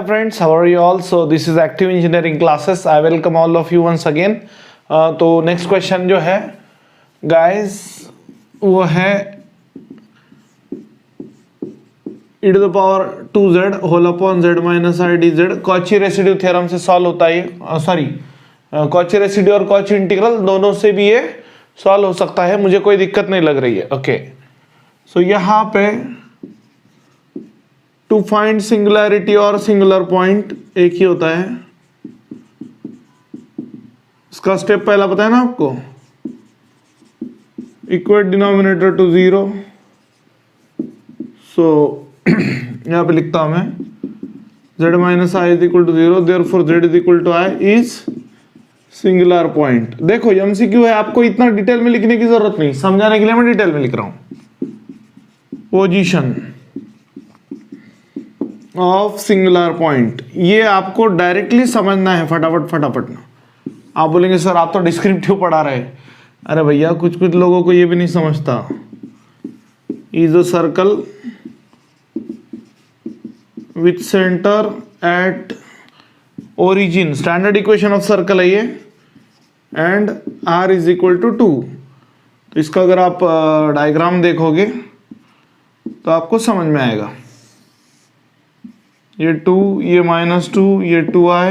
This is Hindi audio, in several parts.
friends, how are you all? So this is active engineering classes. I welcome all of you once again. तो next question जो है guys वो है e to the power 2z whole upon z minus i dz. Cauchy residue theorem से सॉल्व होता है, सॉरी कॉची रेसिड्यू और कॉची इंटीग्रल दोनों से भी ये सॉल्व हो सकता है, मुझे कोई दिक्कत नहीं लग रही है. ओके, सो यहाँ पे टू फाइंड सिंगुलैरिटी और सिंगुलर पॉइंट एक ही होता है. इसका स्टेप पहला पता है ना आपको, इक्वेट डिनोमिनेटर टू 0. सो यहां पे लिखता हूं मैं z minus i is equal to 0, therefore z is equal to i is singular point. देखो एमसीक्यू है, आपको इतना डिटेल में लिखने की जरूरत नहीं, समझाने के लिए मैं डिटेल में लिख रहा हूं. पोजीशन ऑफ सिंगुलर पॉइंट, ये आपको डायरेक्टली समझना है फटाफट. आप बोलेंगे सर आप तो डिस्क्रिप्टिव पढ़ा रहे. अरे भैया कुछ लोगों को ये भी नहीं समझता. Is a circle with centre at origin, standard equation of circle है ये, and r is equal to 2. तो इसका अगर आप डायग्राम देखोगे तो आपको समझ में आएगा. ये 2, ये -2, ये 2i,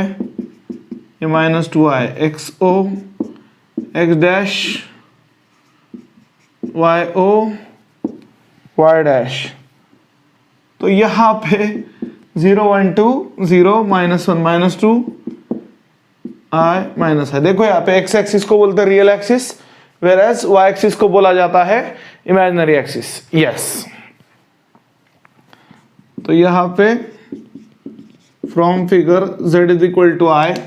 ये -2i, xo, x dash, yo, y dash. तो यहाँ पे 0 1 2 0 -1 -2 i -i. देखो यहाँ पे x एक्सिस को बोलते हैं real axis, whereas y axis को बोला जाता है इमेजिनरी एक्सिस. यस, तो यहाँ पे from figure z is equal to i,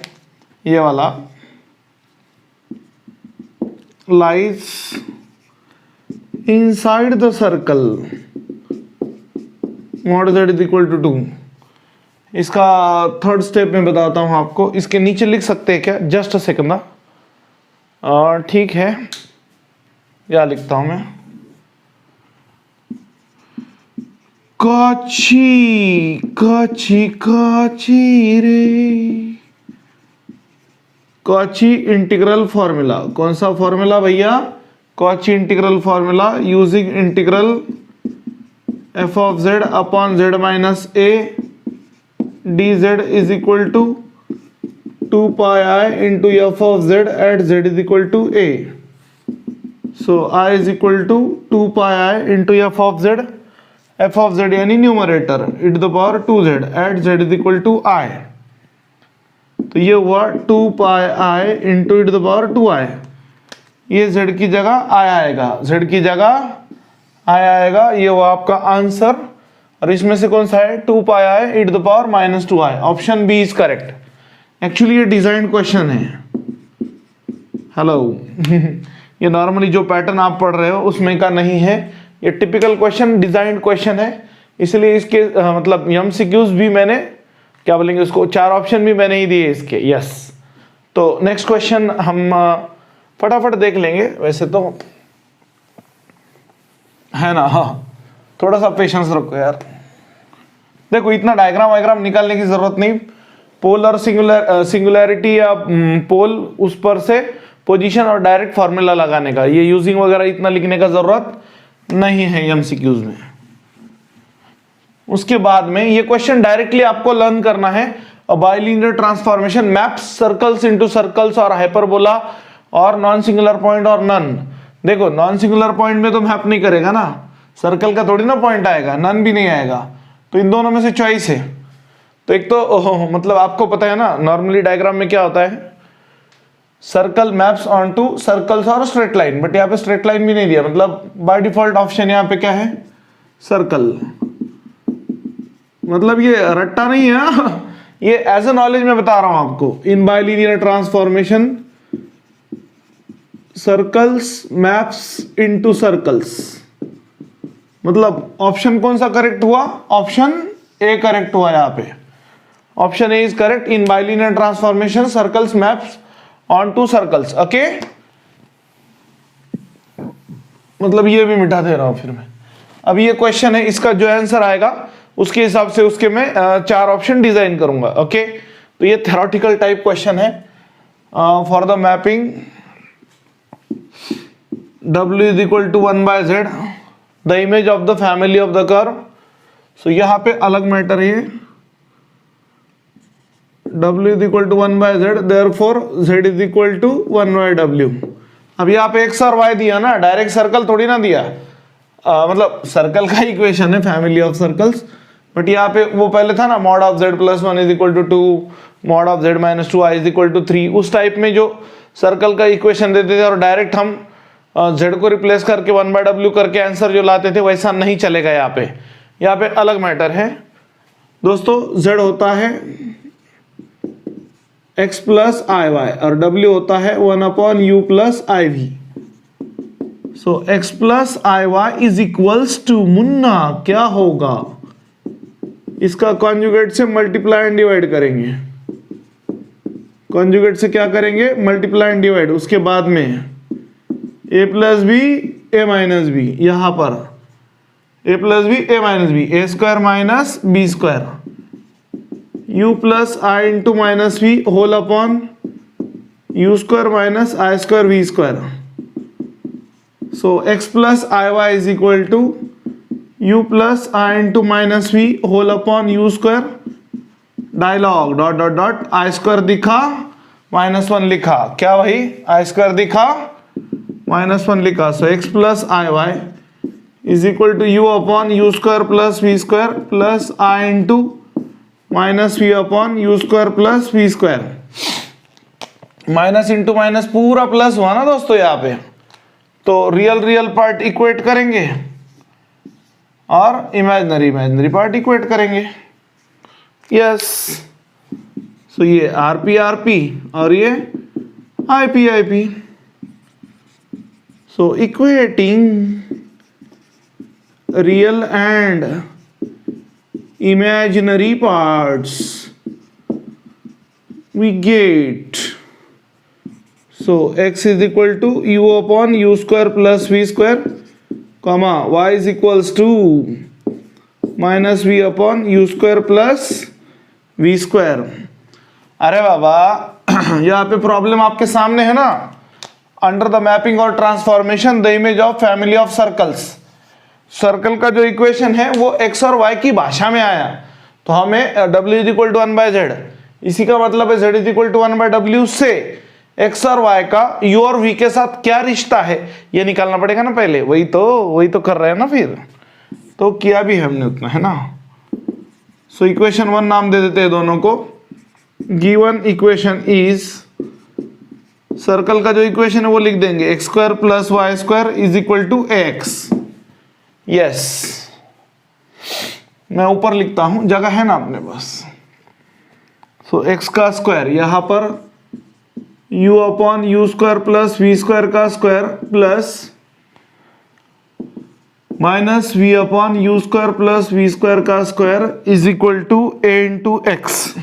ये वाला lies inside the circle mod z is equal to 2. इसका थर्ड स्टेप में बताता हूं आपको. इसके नीचे लिख सकते हैं क्या, जस्ट अ सेकंड. ठीक है, क्या लिखता हूं मैं, काची रे, कॉची इंटीग्रल फॉर्मूला. कौन सा फॉर्मूला भैया, Cauchy integral formula using integral f of z upon z minus a dz is equal to 2 pi I into f of z at z is equal to a. So I is equal to 2 pi I into f of z यानी numerator e to the power 2z at z is equal to I. तो ये हुआ 2 pi I into e to the power 2i. ये z की जगह I आएगा, z की जगह I आएगा. ये हुआ आपका आंसर. और इसमें से कौन सा है, 2 pi I e to the power -2i. Option B is correct. Actually ये डिजाइन क्वेश्चन है. हेलो ये नॉर्मली जो पैटर्न आप पढ़ रहे हो उसमें का नहीं है, ये टिपिकल क्वेश्चन डिजाइन क्वेश्चन है. इसलिए इसके मतलब एमसीक्यूज भी मैंने क्या बोलेंगे उसको, 4 ऑप्शन भी मैंने ही दिए इसके. यस, तो नेक्स्ट क्वेश्चन हम फटाफट देख लेंगे. वैसे तो है ना, हाँ थोड़ा सा पेशेंस रखो यार. देखो इतना डायग्राम वायग्राम निकालने की जरूरत नहीं. पोल और सिंगुलैरिटी या पोल उस पर से पोजीशन और डायरेक्ट फॉर्मूला लगाने का, ये यूजिंग वगैरह इतना लिखने का जरूरत नहीं है एमसीक्यूज में. उसके बाद में ये क्वेश्चन डायरेक्टली आपको लर्न करना है. Bilinear transformation maps circles into circles और हाइपरबोला और नॉन सिंगुलर पॉइंट और नन. देखो नॉन सिंगुलर पॉइंट में तो मैप नहीं करेगा ना, सर्कल का थोड़ी ना पॉइंट आएगा, नन भी नहीं आएगा. तो इन दोनों में से चॉइस है. तो एक तो मतलब आपको पता है ना नॉर्मली डायग्राम में क्या होता है, circle maps on to circles और स्ट्रेट लाइन. बट यहाँ पे स्ट्रेट लाइन भी नहीं दिया, मतलब बाय डिफॉल्ट ऑप्शन यहाँ पे क्या है, सर्कल. मतलब ये रट्टा नहीं है, ये एज ए नॉलेज में बता रहा हूं आपको. In bilinear transformation circles maps into circles, मतलब ऑप्शन कौन सा करेक्ट हुआ, ऑप्शन ए करेक्ट हुआ. यहाँ पे option A is correct. In bilinear transformation circles maps on to circles. Okay, मतलब ये भी मिटा दे रहा हूं फिर मैं. अब ये क्वेश्चन है, इसका जो आंसर आएगा उसके हिसाब से उसके मैं 4 ऑप्शन डिजाइन करूंगा। ओके, तो ये थ्योरेटिकल टाइप क्वेश्चन है for the mapping W is equal to 1/z the image of the family of the curve. So यहाँ पे अलग मैटर है, W is equal to 1/z, therefore Z is equal to 1/W। अब यहाँ पे x और y दिया ना, डायरेक्ट सर्कल थोड़ी ना दिया, मतलब सर्कल का इक्वेशन है फैमिली ऑफ सर्कल्स, बट यहाँ पे वो पहले था ना mod of z plus 1 is equal to 2, mod of z minus 2i is equal to 3, उस टाइप में जो सर्कल का इक्वेशन देते थे और डायरेक्ट हम z को रिप्लेस करके 1/w करके आंसर जो लाते थे, वैसा नहीं चलेगा। यहाँ पे अलग मैटर है दोस्तों। z होता है x प्लस आई वाई और w होता है 1/u plus i v. So x plus i y is equals to, मुन्ना क्या होगा, इसका कॉन्जुगेट से मल्टीप्लाई एंड डिवाइड करेंगे, कॉन्जुगेट से क्या करेंगे, मल्टीप्लाई एंड डिवाइड, उसके बाद में a plus b a minus b, यहां पर a plus b a minus b, a square minus b square, u plus i into minus v whole upon u square minus i square v square. So x plus i y is equal to u plus i into minus v whole upon u square, dialogue dot dot dot, i square दिखा -1 लिखा, क्या भाई, आई स्क्वायर दिखा -1 लिखा। So x plus i y is equal to u upon u square plus v square plus i into minus v upon u square plus v square. Minus into minus पूरा प्लस हुआ ना दोस्तों यहाँ पे, तो रियल पार्ट इक्वेट करेंगे और इमेजिनरी पार्ट इक्वेट करेंगे। यस, सो ये आरपी और ये IP. So equating real and imaginary parts we get, so x is equal to u upon u square plus v square comma y is equals to minus v upon u square plus v square। अरे बाबा यहाँ पे प्रॉब्लम आपके सामने है ना, अंडर द मैपिंग और transformation the image of family of circles. Circle का जो इक्वेशन है वो x और y की भाषा में आया, तो हमें w is equal to 1/z, इसी का मतलब है z is equal to 1/w से x और y का u और v के साथ क्या रिश्ता है ये निकालना पड़ेगा ना पहले, वही तो कर रहे हैं ना, फिर तो किया भी हमने उतना, है ना। सो इक्वेशन 1 नाम दे देते हैं दोनों को। गिवन इक्वेशन इज, सर्कल का जो इक्वेशन है वो लिख देंगे x square plus y square is equal to x। Yes, मैं ऊपर लिखता हूं, जगह है ना अपने पास। सो x का स्क्वायर यहां पर u upon u square plus v square का square plus minus v upon u square plus v square का square is equal to a into x.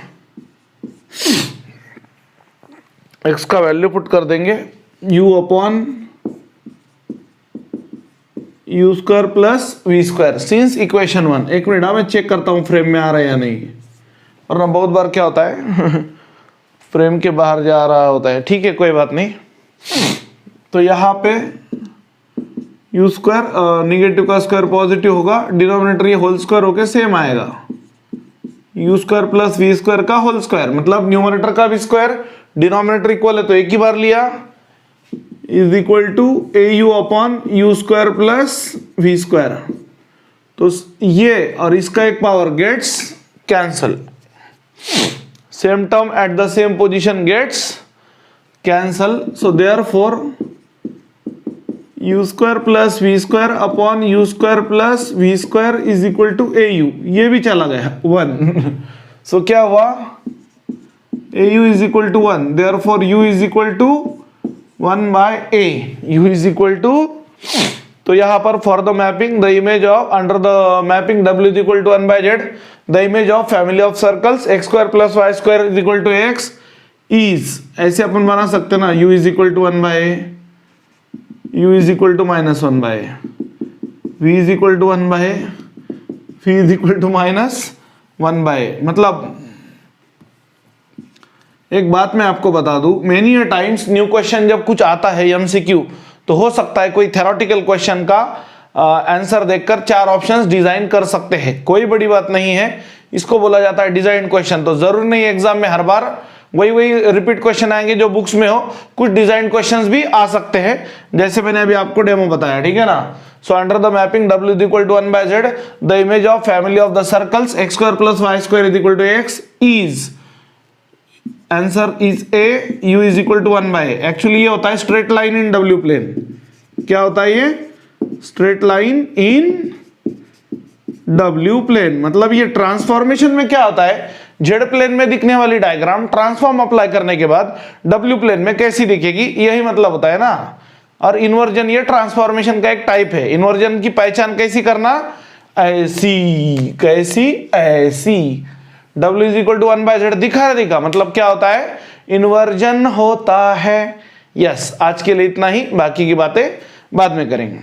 x का वैल्यू पुट कर देंगे u upon u square plus v square since equation 1। एक मिनट, मैं चेक करता हूँ फ्रेम में आ रहा है या नहीं, और ना बहुत बार क्या होता है फ्रेम के बाहर जा रहा होता है। ठीक है, कोई बात नहीं। तो यहाँ पे यू स्क्वायर निगेटिव का स्क्वायर पॉजिटिव होगा, डिनोमिनेटर ये होल स्क्वायर होके सेम आएगा, u square plus v square का होल स्क्वायर, मतलब न्यूमरेटर का भी स्क्वायर डिनोमिनेटर इक्वल है तो एक ही बार लिया, is equal to a u upon u square plus v square. तो ये और इसका एक power gets cancel, same term at the same position gets cancel. So therefore u square plus v square upon u square plus v square is equal to a u, ये भी चला गया 1। सो क्या हुआ, a u is equal to 1, therefore u is equal to 1/a, u is equal to, तो यहां पर for the mapping the image of under the mapping w is equal to 1/z the image of family of circles x square plus y square is equal to x is, ऐसे अपन बना सकते ना, u is equal to 1/a, u is equal to -1/a, v is equal to 1/a, phi is equal to -1/a। मतलब एक बात मैं आपको बता दूं, many a times new question जब कुछ आता है एमसीक्यू, तो हो सकता है कोई थेरोटिकल क्वेश्चन का आंसर देखकर 4 ऑप्शंस डिजाइन कर सकते हैं, कोई बड़ी बात नहीं है, इसको बोला जाता है डिजाइन क्वेश्चन। तो जरूर नहीं एग्जाम में हर बार वही रिपीट क्वेश्चन आएंगे जो बुक्स में हो, कुछ डिजाइन क्वेश्चंस भी आ सकते हैं, जैसे मैंने अभी आपको डेमो बताया, ठीक है ना। So under the mapping w is equal to 1/z the image of family of the circles x² + y² is equal to x is, answer is a, u is equal to 1/a। Actually ये होता है straight line in w plane. क्या होता है ये? Straight line in w plane. मतलब ये ट्रांसफॉर्मेशन में क्या होता है, जेड प्लेन में दिखने वाली डायग्राम ट्रांसफॉर्म अप्लाई करने के बाद w प्लेन में कैसी दिखेगी, यही मतलब होता है ना। और इन्वर्जन ये ट्रांसफॉर्मेशन का एक टाइप है। इन्वर्जन की पहचान कैसी करना, ऐसी, कैसी, ऐसी। w is equal to 1/z दिखा, मतलब क्या होता है, इन्वर्जन होता है। यस, आज के लिए इतना ही, बाकी की बातें बाद में करेंगे।